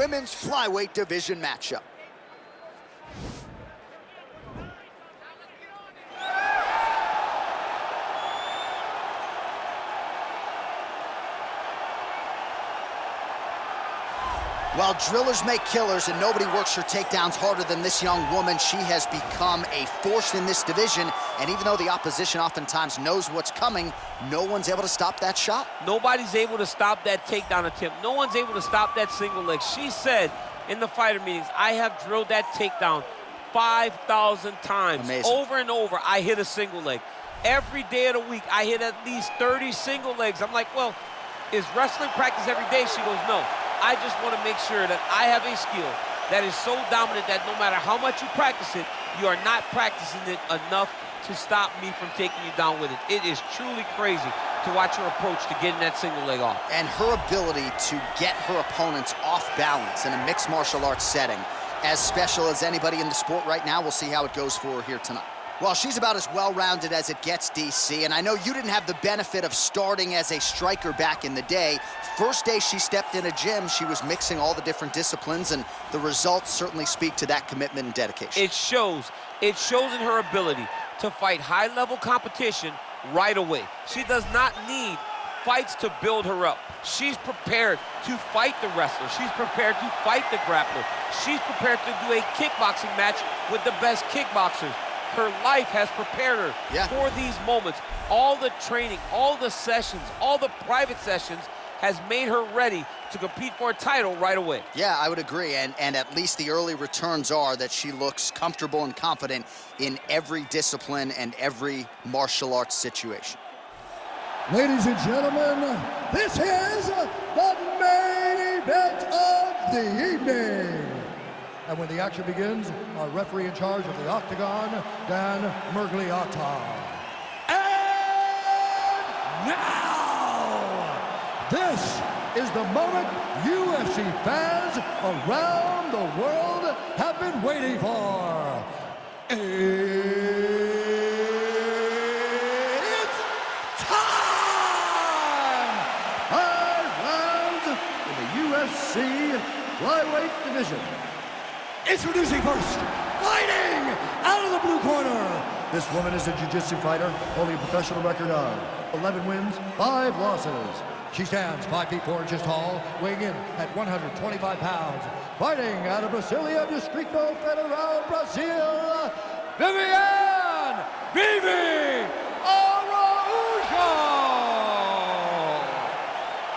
Women's flyweight division matchup. While drillers make killers and nobody works her takedowns harder than this young woman, she has become a force in this division. And even though the opposition oftentimes knows what's coming, no one's able to stop that shot. Nobody's able to stop that takedown attempt. No one's able to stop that single leg. She said in the fighter meetings, I have drilled that takedown 5,000 times. Amazing. Over and over, I hit a single leg. Every day of the week, I hit at least 30 single legs. I'm like, well, is wrestling practice every day? She goes, no. I just want to make sure that I have a skill that is so dominant that no matter how much you practice it, you are not practicing it enough to stop me from taking you down with it. It is truly crazy to watch her approach to getting that single leg off. And her ability to get her opponents off balance in a mixed martial arts setting, as special as anybody in the sport right now. We'll see how it goes for her here tonight. Well, she's about as well-rounded as it gets, DC, and I know you didn't have the benefit of starting as a striker back in the day. First day she stepped in a gym, she was mixing all the different disciplines, and the results certainly speak to that commitment and dedication. It shows. It shows in her ability to fight high-level competition right away. She does not need fights to build her up. She's prepared to fight the wrestler. She's prepared to fight the grappler. She's prepared to do a kickboxing match with the best kickboxers. Her life has prepared her for these moments. All the training, all the sessions, all the private sessions has made her ready to compete for a title right away. Yeah, I would agree, and at least the early returns are that she looks comfortable and confident in every discipline and every martial arts situation. Ladies and gentlemen, this is the main event of the evening. And when the action begins, our referee in charge of the Octagon, Dan Mergliata. And now, this is the moment UFC fans around the world have been waiting for. It's time! 5 rounds in the UFC flyweight division. Introducing first, fighting out of the blue corner. This woman is a jiu-jitsu fighter, holding a professional record of 11 wins, 5 losses. She stands 5 feet 4 inches tall, weighing in at 125 pounds. Fighting out of Brasilia, Distrito Federal, Brazil, Viviane Araujo.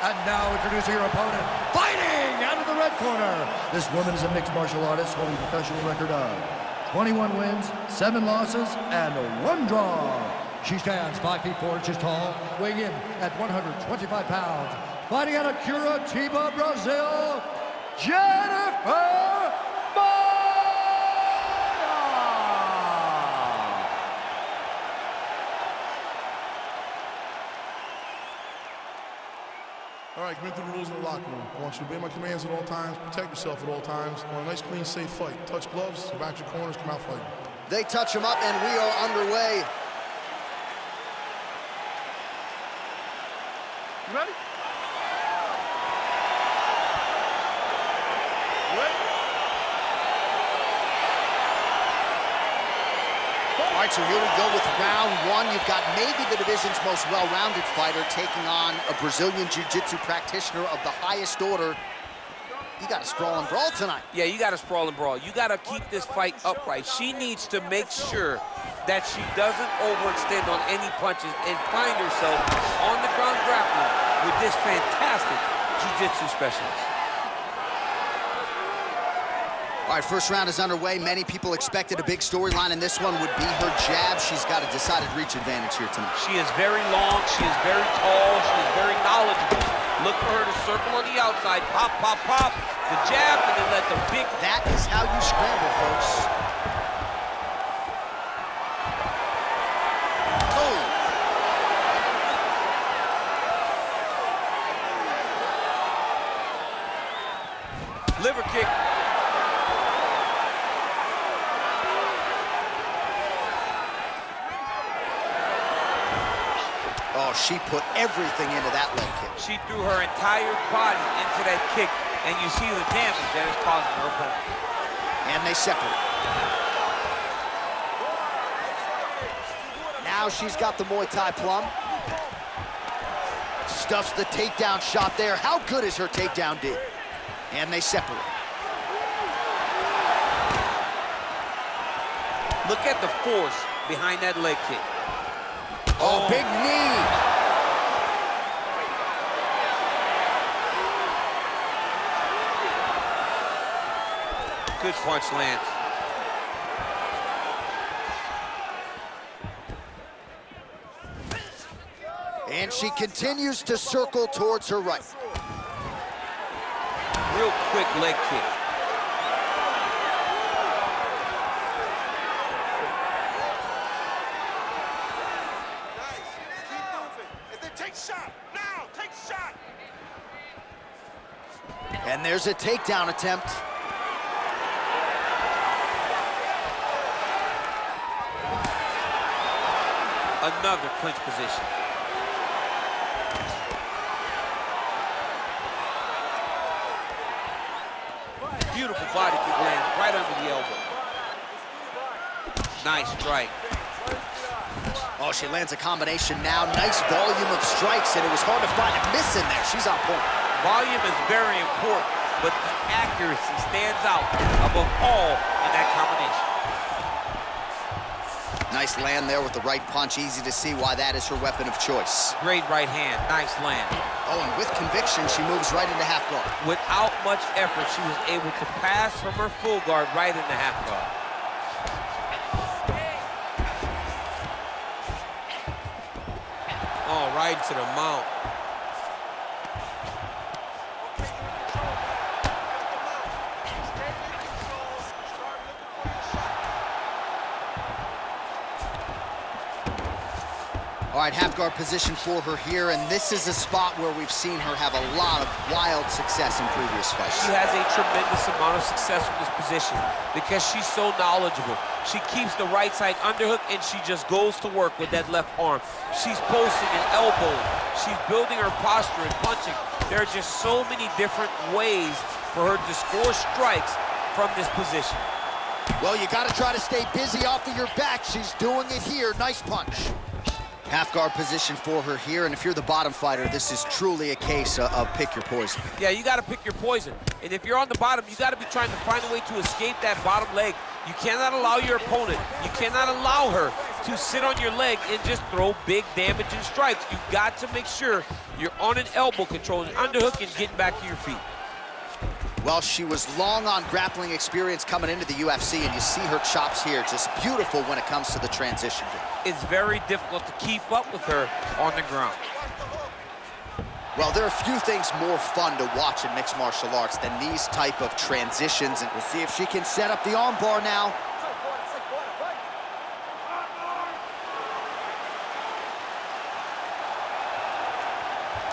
And now introducing her opponent, fighting out of the red corner. This woman is a mixed martial artist holding a professional record of 21 wins, 7 losses, and 1 draw. She stands 5 feet 4 inches tall, weighing in at 125 pounds. Fighting out of Curitiba, Brazil, Jennifer Maia. All right, commit to the rules of the locker room. I want you to obey my commands at all times, protect yourself at all times. I want a nice, clean, safe fight. Touch gloves, back your corners, come out fighting. They touch him up, and we are underway. You ready? All right, so here we go with round 1. You've got maybe the division's most well-rounded fighter taking on a Brazilian jiu-jitsu practitioner of the highest order. You got to sprawl and brawl tonight. Yeah, you got to sprawl and brawl. You got to keep this fight upright. She needs to make sure that she doesn't overextend on any punches and find herself on the ground grappling with this fantastic jiu-jitsu specialist. All right, first round is underway. Many people expected a big storyline, and this one would be her jab. She's got a decided reach advantage here tonight. She is very long, she is very tall, she is very knowledgeable. Look for her to circle on the outside, pop, pop, pop, the jab, and then let the big... That is how you scramble, folks. Oh. Liver kick. Oh, Oh, she put everything into that leg kick. She threw her entire body into that kick, and you see the damage that is causing her opponent. And they separate. Now she's got the Muay Thai plum. Stuffs the takedown shot there. How good is her takedown D? And they separate. Look at the force behind that leg kick. Oh, big knee. Good punch lands. And she continues to circle towards her right. Real quick leg kick. And there's a takedown attempt. Another clinch position. Beautiful body kick lands right under the elbow. Nice strike. Oh, she lands a combination now. Nice volume of strikes, and it was hard to find a miss in there. She's on point. Volume is very important, but the accuracy stands out above all in that combination. Nice land there with the right punch. Easy to see why that is her weapon of choice. Great right hand, nice land. Oh, and with conviction, she moves right into half guard. Without much effort, she was able to pass from her full guard right into half guard. Oh, right to the mount. All right, half guard position for her here, and this is a spot where we've seen her have a lot of wild success in previous fights. She has a tremendous amount of success with this position because she's so knowledgeable. She keeps the right side underhook, and she just goes to work with that left arm. She's posting and elbowing. She's building her posture and punching. There are just so many different ways for her to score strikes from this position. Well, you got to try to stay busy off of your back. She's doing it here. Nice punch. Half guard position for her here, and if you're the bottom fighter, this is truly a case of pick your poison. Yeah, you got to pick your poison. And if you're on the bottom, you got to be trying to find a way to escape that bottom leg. You cannot allow your opponent, you cannot allow her to sit on your leg and just throw big damaging strikes. You got to make sure you're on an elbow control, an underhook, and getting back to your feet. Well, she was long on grappling experience coming into the UFC, and you see her chops here, just beautiful when it comes to the transition. It's very difficult to keep up with her on the ground. Well, there are few things more fun to watch in mixed martial arts than these type of transitions, and we'll see if she can set up the arm bar now.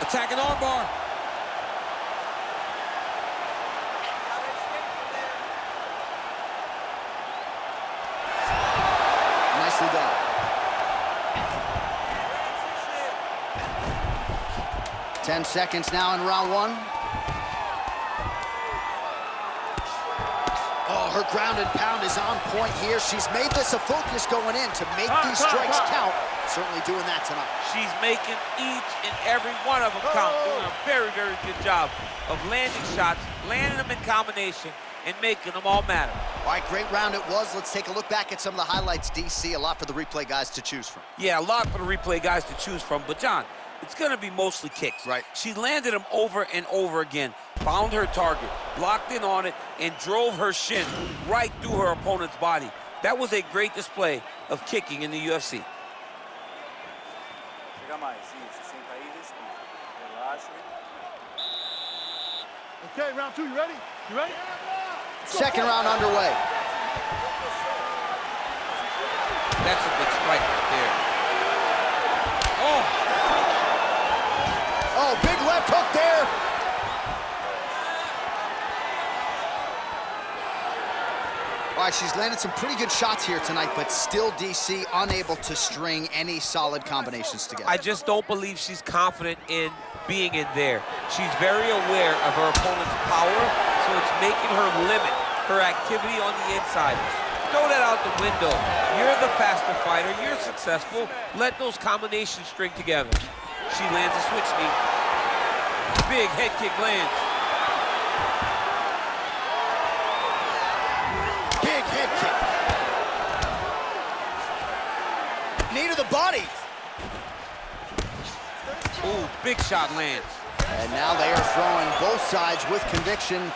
Attacking arm bar. Nicely done. Ten seconds now in round one. Oh, her ground and pound is on point here. She's made this a focus going in to make these strikes count. Certainly doing that tonight. She's making each and every one of them count. Doing a very, very good job of landing shots, landing them in combination, and making them all matter. All right, great round it was. Let's take a look back at some of the highlights, DC. A lot for the replay guys to choose from. Yeah, a lot for the replay guys to choose from. But, John, it's going to be mostly kicks. Right. She landed them over and over again, found her target, blocked in on it, and drove her shin right through her opponent's body. That was a great display of kicking in the UFC. Okay, round two, you ready? You ready? Second round underway. That's a big strike right there. Oh! Oh, big left hook there. All right, she's landed some pretty good shots here tonight, but still, DC, unable to string any solid combinations together. I just don't believe she's confident in being in there. She's very aware of her opponent's power, so it's making her limit her activity on the inside. Throw that out the window. You're the faster fighter. You're successful. Let those combinations string together. She lands a switch knee. Big head kick lands. Big head kick. Knee to the body. Ooh, big shot lands. And now they are throwing both sides with conviction.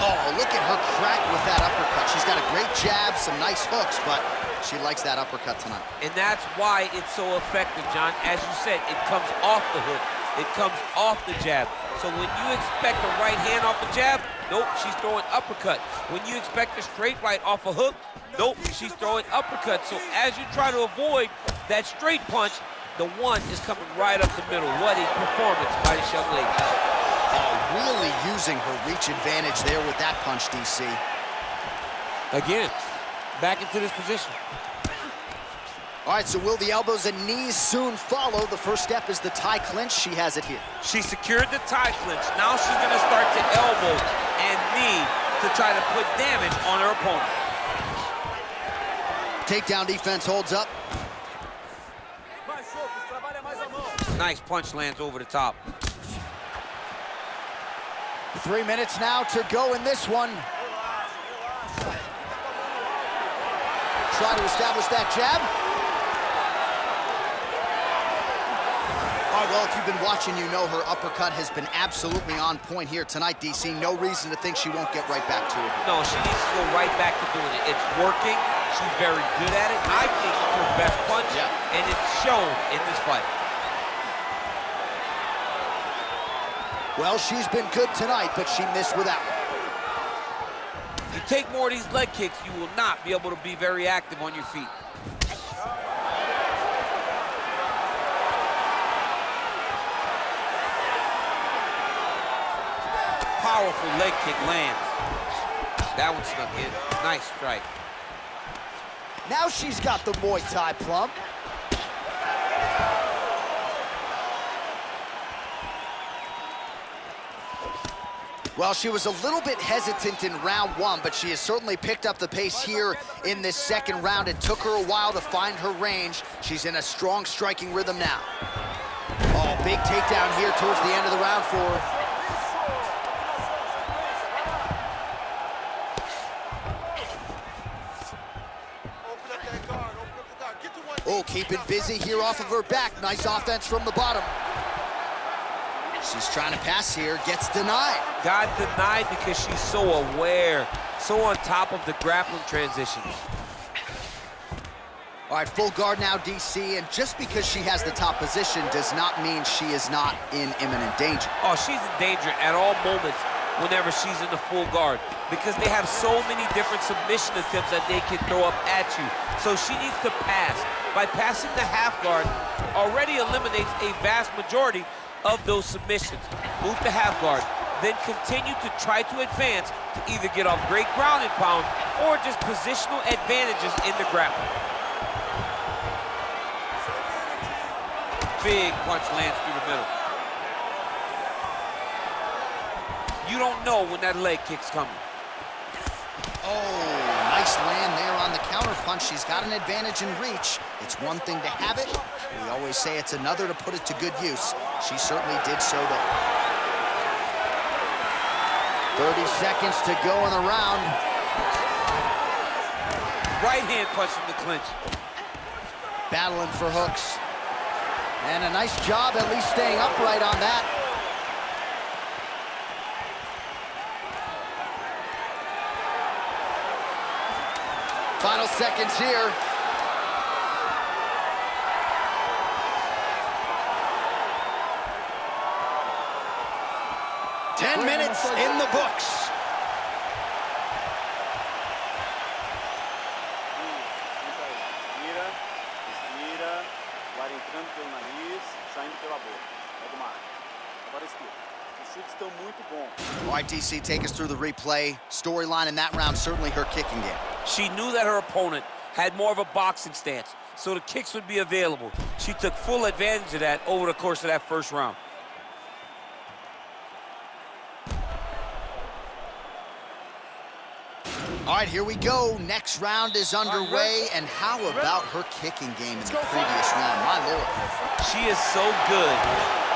Oh, look at her crack with that uppercut. She's got a great jab, some nice hooks, but she likes that uppercut tonight. And that's why it's so effective, John. As you said, it comes off the hook. It comes off the jab. So when you expect a right hand off the jab, nope, she's throwing uppercut. When you expect a straight right off a hook, nope, she's throwing uppercut. So as you try to avoid that straight punch, the one is coming right up the middle. What a performance by this young lady. Oh, really using her reach advantage there with that punch, DC. Again, back into this position. All right, so will the elbows and knees soon follow? The first step is the tie clinch. She has it here. She secured the tie clinch. Now she's going to start to elbow and knee to try to put damage on her opponent. Takedown defense holds up. Nice punch lands over the top. 3 minutes now to go in this one. Try to establish that jab. All right, well, if you've been watching, you know her uppercut has been absolutely on point here tonight, DC. No reason to think she won't get right back to it. No, she needs to go right back to doing it. It's working. She's very good at it. I think it's her best punch, and it's shown in this fight. Well, she's been good tonight, but she missed with that one. You take more of these leg kicks, you will not be able to be very active on your feet. Powerful leg kick lands. That one snuck in. Nice strike. Now she's got the Muay Thai plum. Well, she was a little bit hesitant in round one, but she has certainly picked up the pace here in this second round. It took her a while to find her range. She's in a strong striking rhythm now. Oh, big takedown here towards the end of the round for her. Oh, keeping busy here off of her back. Nice offense from the bottom. She's trying to pass here, gets denied. Got denied because she's so aware, so on top of the grappling transitions. All right, full guard now, DC, and just because she has the top position does not mean she is not in imminent danger. Oh, she's in danger at all moments whenever she's in the full guard because they have so many different submission attempts that they can throw up at you. So she needs to pass. By passing the half guard, already eliminates a vast majority of those submissions. Move to half guard, then continue to try to advance to either get off great ground and pound or just positional advantages in the grappling. Big punch lands through the middle. You don't know when that leg kick's coming. Oh, nice land there on the counter punch. She's got an advantage in reach. It's one thing to have it. We always say it's another to put it to good use. She certainly did so there. 30 seconds to go in the round. Right hand punch from the clinch. Battling for hooks. And a nice job at least staying upright on that. Final seconds here. Ten minutes in the books. Respira, o ar entrando pelo nariz, saindo pela boca. Pega uma ar. Agora esquerda. All right, DC, take us through the replay. Storyline in that round, certainly her kicking game. She knew that her opponent had more of a boxing stance, so the kicks would be available. She took full advantage of that over the course of that first round. All right, here we go. Next round is underway, and how about her kicking game in the previous round? My Lord. She is so good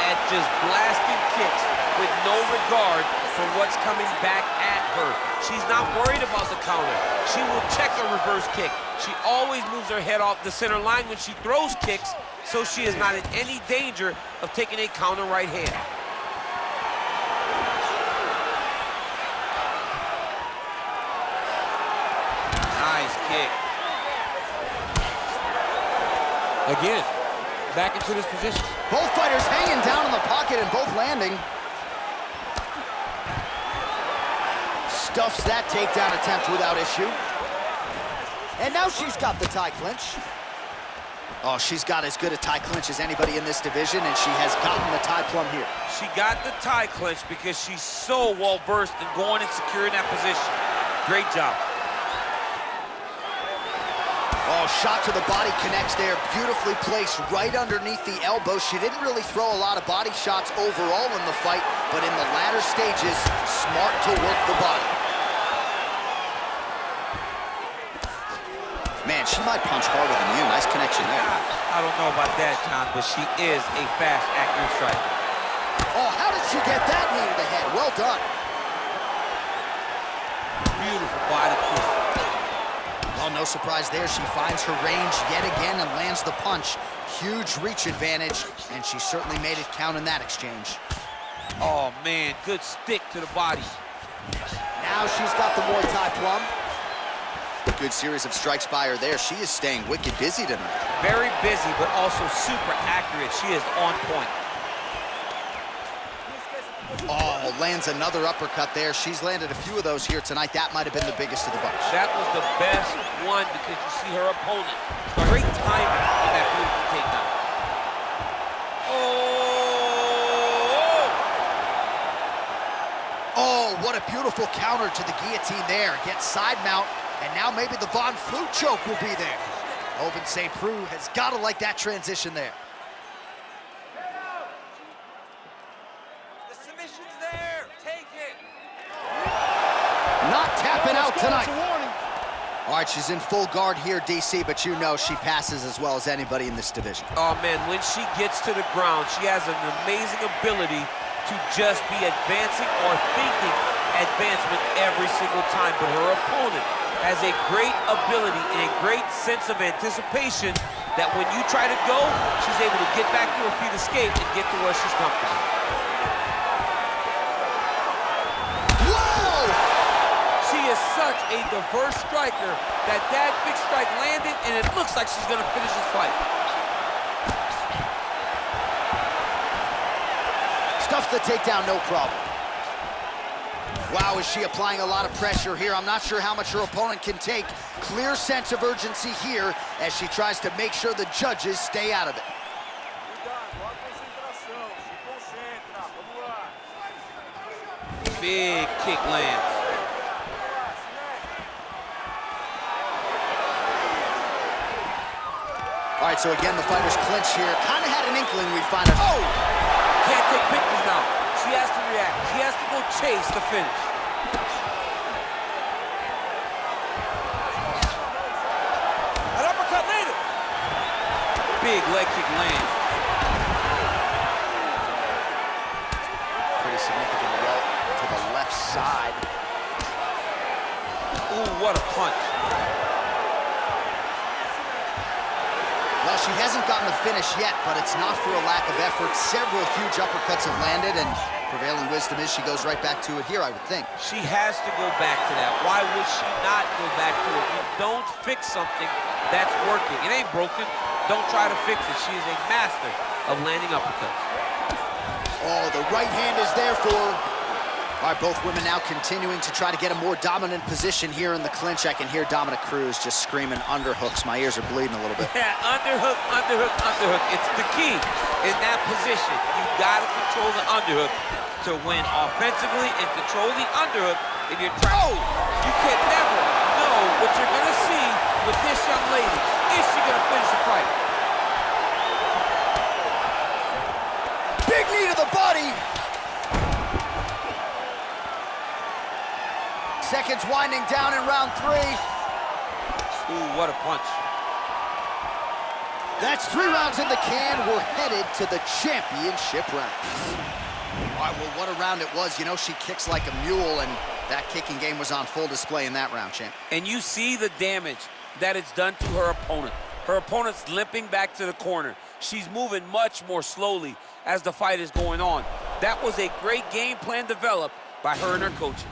at just blasting kicks with no regard for what's coming back at her. She's not worried about the counter. She will check a reverse kick. She always moves her head off the center line when she throws kicks, so she is not in any danger of taking a counter right hand. Nice kick. Again, back into this position. Both fighters hanging down in the pocket and both landing. Stuffs that takedown attempt without issue. And now she's got the tie clinch. Oh, she's got as good a tie clinch as anybody in this division, and she has gotten the tie plum here. She got the tie clinch because she's so well-versed in going and securing that position. Great job. Oh, shot to the body connects there. Beautifully placed right underneath the elbow. She didn't really throw a lot of body shots overall in the fight, but in the latter stages, smart to work the body. Man, she might punch harder than you. Nice connection there. I don't know about that, John, but she is a fast, accurate striker. Oh, how did she get that knee to the head? Well done. Beautiful body kick. Well, no surprise there. She finds her range yet again and lands the punch. Huge reach advantage, and she certainly made it count in that exchange. Oh, man, good stick to the body. Now she's got the Muay Thai plum. Good series of strikes by her there. She is staying wicked busy tonight. Very busy, but also super accurate. She is on point. Oh, lands another uppercut there. She's landed a few of those here tonight. That might have been the biggest of the bunch. That was the best one because you see her opponent. Great timing in that beautiful takedown. Oh, what a beautiful counter to the guillotine there. Gets side mount, and now maybe the Von Flue choke will be there. Oven St. Preux has got to like that transition there. The submission's there. Take it. Not tapping out tonight. All right, she's in full guard here, DC, but you know she passes as well as anybody in this division. Oh, man, when she gets to the ground, she has an amazing ability to just be advancing or thinking advancement every single time. But her opponent has a great ability and a great sense of anticipation that when you try to go, she's able to get back to her feet, escape, and get to where she's comfortable. Whoa! She is such a diverse striker that big strike landed, and it looks like she's gonna finish this fight. Stuffs the takedown, no problem. Wow, is she applying a lot of pressure here? I'm not sure how much her opponent can take. Clear sense of urgency here as she tries to make sure the judges stay out of it. Big kick lands. All right, so again, the fighters clinch here. Kind of had an inkling we'd find it. Oh! Can't take pictures now. She has to react. She has to go chase the finish. An uppercut later. Big leg kick lands. Pretty significant welt to the left side. Ooh, what a punch. Well, she hasn't gotten the finish yet, but it's not for a lack of effort. Several huge uppercuts have landed, and prevailing wisdom is she goes right back to it here, I would think. She has to go back to that. Why would she not go back to it? You don't fix something that's working. It ain't broken. Don't try to fix it. She is a master of landing uppercuts. Oh, the right hand is there for her. All right, both women now continuing to try to get a more dominant position here in the clinch. I can hear Dominic Cruz just screaming underhooks. My ears are bleeding a little bit. Yeah, underhook, underhook, underhook. It's the key in that position. You've got to control the underhook to win offensively and control the underhook if you're trying. Oh! You can never know what you're going to see with this young lady. Is she going to finish the fight? Big knee to the body. Seconds winding down in round 3. Ooh, what a punch. That's 3 rounds in the can. We're headed to the championship rounds. All right, well, what a round it was. You know, she kicks like a mule, and that kicking game was on full display in that round, champ. And you see the damage that it's done to her opponent. Her opponent's limping back to the corner. She's moving much more slowly as the fight is going on. That was a great game plan developed by her and her coaches.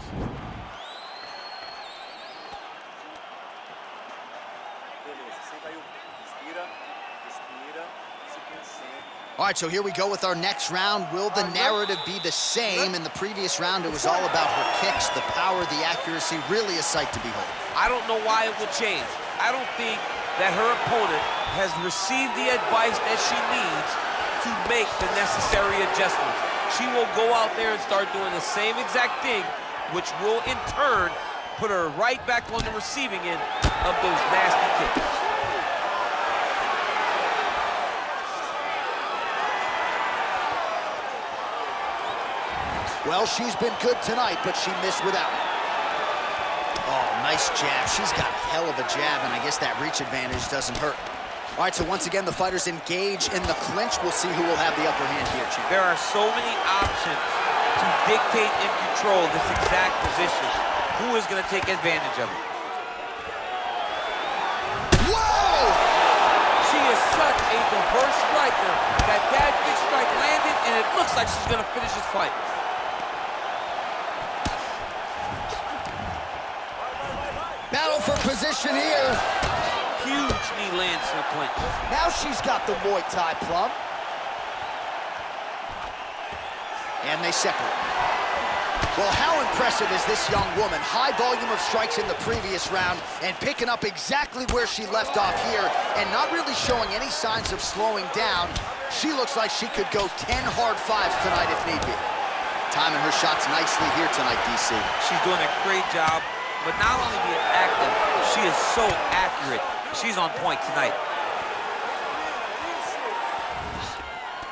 All right, so here we go with our next round. Will the narrative be the same? In the previous round, it was all about her kicks, the power, the accuracy, really a sight to behold. I don't know why it will change. I don't think that her opponent has received the advice that she needs to make the necessary adjustments. She will go out there and start doing the same exact thing, which will in turn put her right back on the receiving end of those nasty kicks. Well, she's been good tonight, but she missed without it. Oh, nice jab. She's got a hell of a jab, and I guess that reach advantage doesn't hurt. All right, so once again, the fighters engage in the clinch. We'll see who will have the upper hand here, champ. There are so many options to dictate and control this exact position. Who is going to take advantage of it? Whoa! She is such a diverse striker that big strike landed, and it looks like she's going to finish this fight. Battle for position here. Huge knee lands to the clinch. Now she's got the Muay Thai plum. And they separate. Well, how impressive is this young woman? High volume of strikes in the previous round and picking up exactly where she left off here and not really showing any signs of slowing down. She looks like she could go 10 hard 5s tonight if need be. Timing her shots nicely here tonight, DC. She's doing a great job, but not only being active, she is so accurate. She's on point tonight.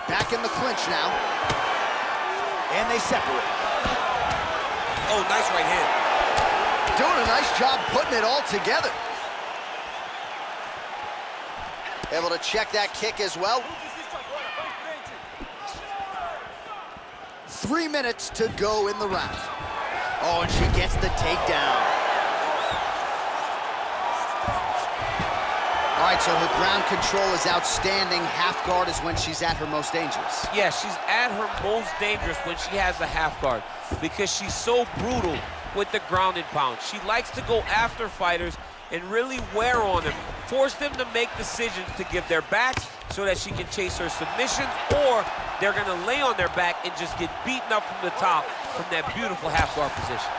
Back in the clinch now. And they separate. Oh, nice right hand. Doing a nice job putting it all together. Able to check that kick as well. 3 minutes to go in the round. Oh, and she gets the takedown. All right, so her ground control is outstanding. Half guard is when she's at her most dangerous. Yeah, she's at her most dangerous when she has a half guard because she's so brutal with the ground and pound. She likes to go after fighters and really wear on them, force them to make decisions to give their backs so that she can chase her submission, or they're gonna lay on their back and just get beaten up from the top from that beautiful half guard position.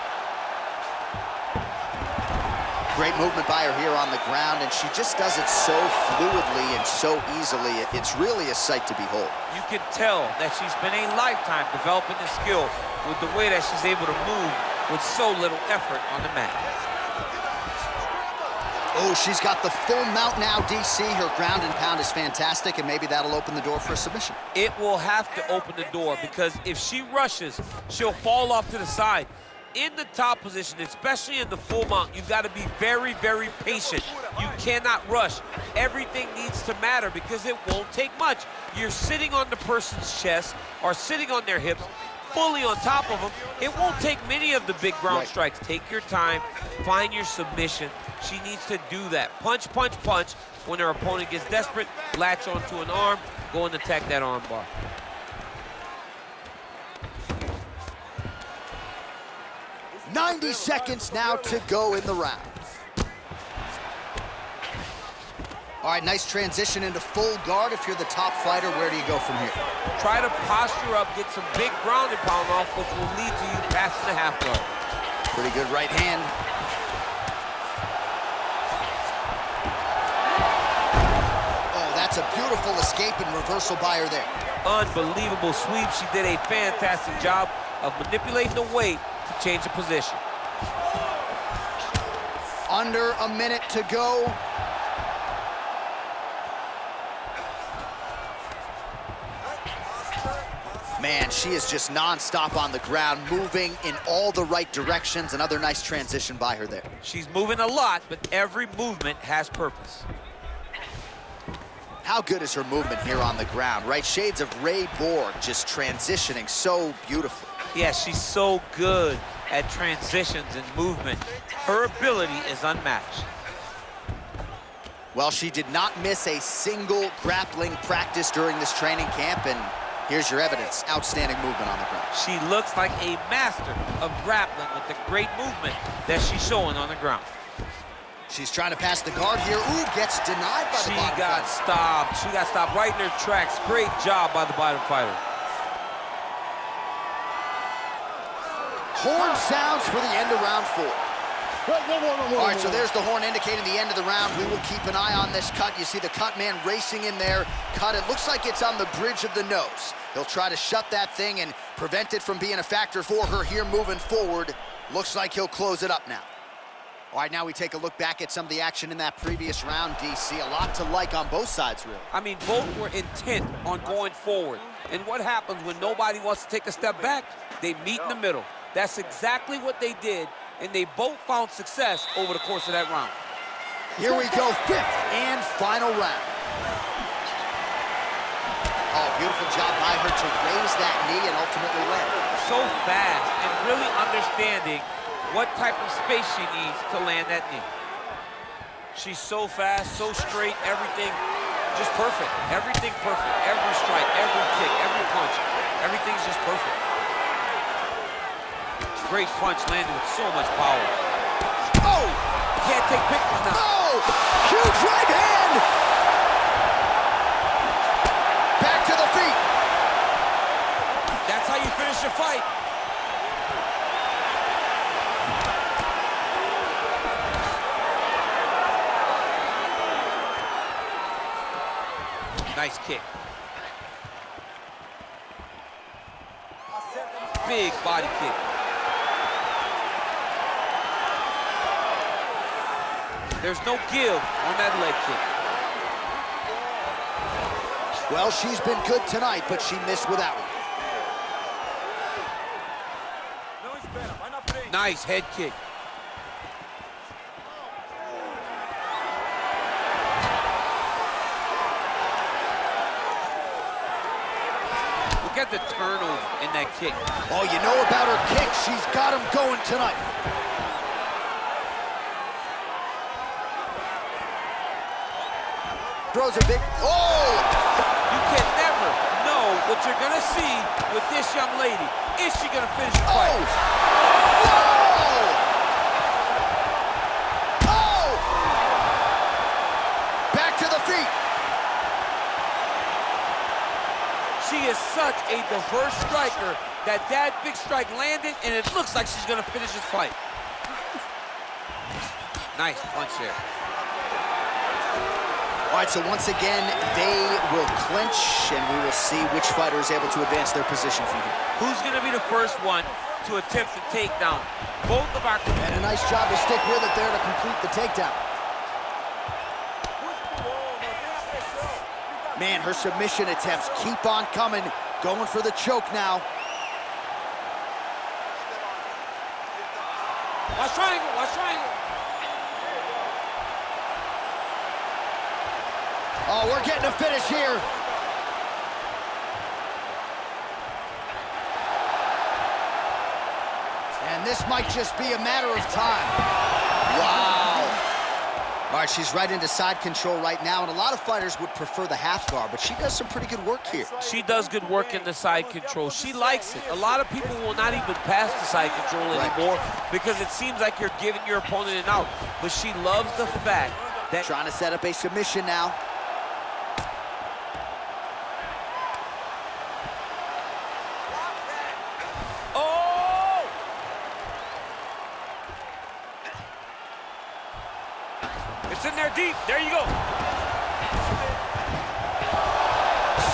Great movement by her here on the ground, and she just does it so fluidly and so easily. It's really a sight to behold. You can tell that she's been a lifetime developing the skill with the way that she's able to move with so little effort on the mat. Oh, she's got the full mount now, DC. Her ground and pound is fantastic, and maybe that'll open the door for a submission. It will have to open the door because if she rushes, she'll fall off to the side. In the top position, especially in the full mount, you've got to be very, very patient. You cannot rush. Everything needs to matter because it won't take much. You're sitting on the person's chest or sitting on their hips, fully on top of them. It won't take many of the big ground strikes. Take your time, find your submission. She needs to do that. Punch, punch, punch. When her opponent gets desperate, latch onto an arm, go and attack that arm bar. "90 seconds now to go in the round. All right, nice transition into full guard. If you're the top fighter, where do you go from here? Try to posture up, get some big ground and pound off, which will lead to you passing the half guard. Pretty good right hand. Oh, that's a beautiful escape and reversal by her there. Unbelievable sweep. She did a fantastic job of manipulating the weight to change the position. Under a minute to go. Man, she is just nonstop on the ground, moving in all the right directions. Another nice transition by her there. She's moving a lot, but every movement has purpose. How good is her movement here on the ground, right? Shades of Ray Borg, just transitioning so beautifully. Yeah, she's so good at transitions and movement. Her ability is unmatched. Well, she did not miss a single grappling practice during this training camp, and here's your evidence. Outstanding movement on the ground. She looks like a master of grappling with the great movement that she's showing on the ground. She's trying to pass the guard here. Ooh, gets denied by the bottom She got fighter. stopped. She got stopped right in her tracks. Great job by the bottom fighter. Horn sounds for the end of round 4. All right, so there's the horn indicating the end of the round. We will keep an eye on this cut. You see the cut man racing in there. Cut, it looks like it's on the bridge of the nose. He'll try to shut that thing and prevent it from being a factor for her here moving forward. Looks like he'll close it up now. All right, now we take a look back at some of the action in that previous round, DC. A lot to like on both sides, really. I mean, both were intent on going forward. And what happens when nobody wants to take a step back? They meet in the middle. That's exactly what they did, and they both found success over the course of that round. Here we go, 5th and final round. Oh, beautiful job by her to raise that knee and ultimately land. So fast and really understanding what type of space she needs to land that knee. She's so fast, so straight, everything just perfect. Everything perfect. Every strike, every kick, every punch, everything's just perfect. Great punch landed with so much power. Oh! Can't take pictures now. Oh! Huge right hand! Back to the feet. That's how you finish your fight. Nice kick. Big body kick. There's no give on that leg kick. Well, she's been good tonight, but she missed with that one. Nice head kick. Look at the turnover in that kick. Oh, you know about her kick. She's got him going tonight. Throws a big, oh! You can never know what you're gonna see with this young lady. Is she gonna finish the fight? Oh! Oh! Back to the feet. She is such a diverse striker that big strike landed, and it looks like she's gonna finish this fight. Nice punch there. All right, so once again, they will clinch, and we will see which fighter is able to advance their position from here. Who's gonna be the first one to attempt the takedown? Both of our... And a nice job to stick with it there to complete the takedown. Man, her submission attempts keep on coming, going for the choke now. Watch triangle, watch triangle. Oh, we're getting a finish here. And this might just be a matter of time. Wow. All right, she's right into side control right now, and a lot of fighters would prefer the half guard, but she does some pretty good work here. She does good work in the side control. She likes it. A lot of people will not even pass the side control anymore because it seems like you're giving your opponent an out. But she loves the fact Trying to set up a submission now. Oh! It's in there deep. There you go.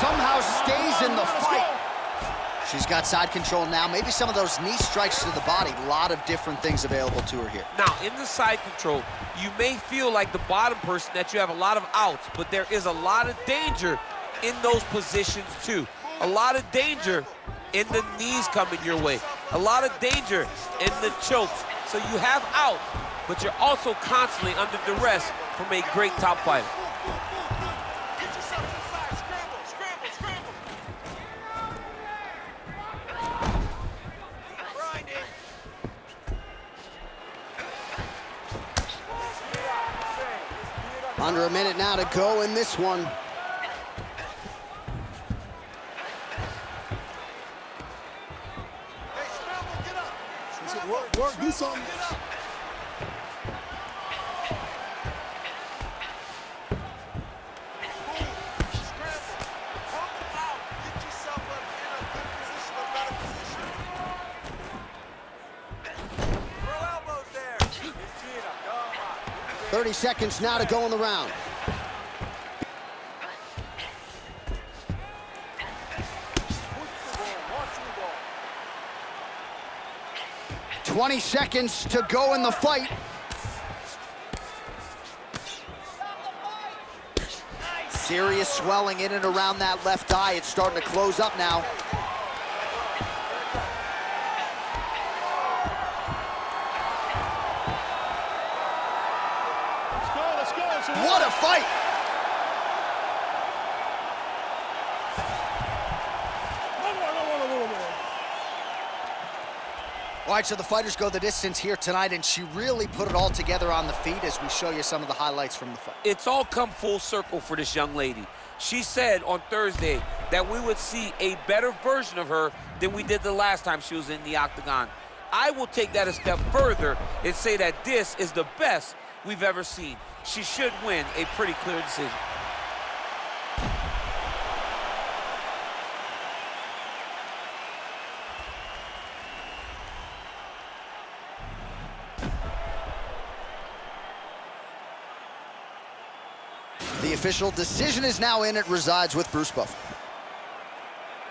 Somehow stays in the fight. She's got side control now. Maybe some of those knee strikes to the body. A lot of different things available to her here. Now, in the side control, you may feel like the bottom person that you have a lot of outs, but there is a lot of danger in those positions too. A lot of danger in the knees coming your way. A lot of danger in the chokes. So you have out, but you're also constantly under duress from a great top fighter. Under a minute now to go in this one. Work, do something. Get yourself up in a good position, a better position. Throw elbows there. 30 seconds now to go in the round. Watch the ball. 20 seconds to go in the fight. Serious swelling in and around that left eye. It's starting to close up now. Let's go. What a fight! All right, so the fighters go the distance here tonight, and she really put it all together on the feet as we show you some of the highlights from the fight. It's all come full circle for this young lady. She said on Thursday that we would see a better version of her than we did the last time she was in the octagon. I will take that a step further and say that this is the best we've ever seen. She should win a pretty clear decision. The official decision is now in. It resides with Bruce Buffer.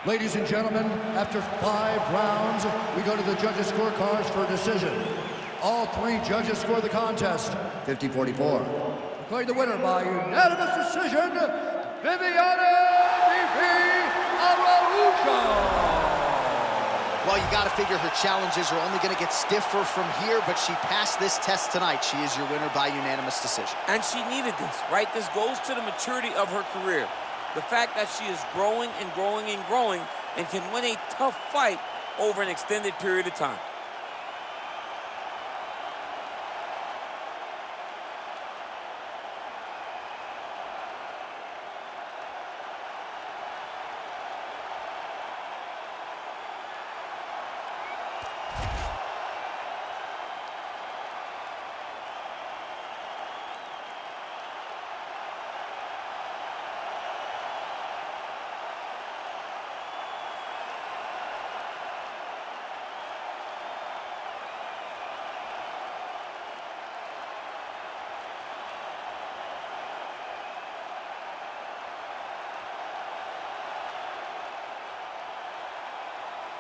Ladies and gentlemen, after 5 rounds, we go to the judges' scorecards for a decision. All 3 judges score the contest 50-44. Declaring the winner by unanimous decision, Viviane Araujo. Well, you got to figure her challenges are only going to get stiffer from here, but she passed this test tonight. She is your winner by unanimous decision. And she needed this, right? This goes to the maturity of her career. The fact that she is growing and growing and growing and can win a tough fight over an extended period of time.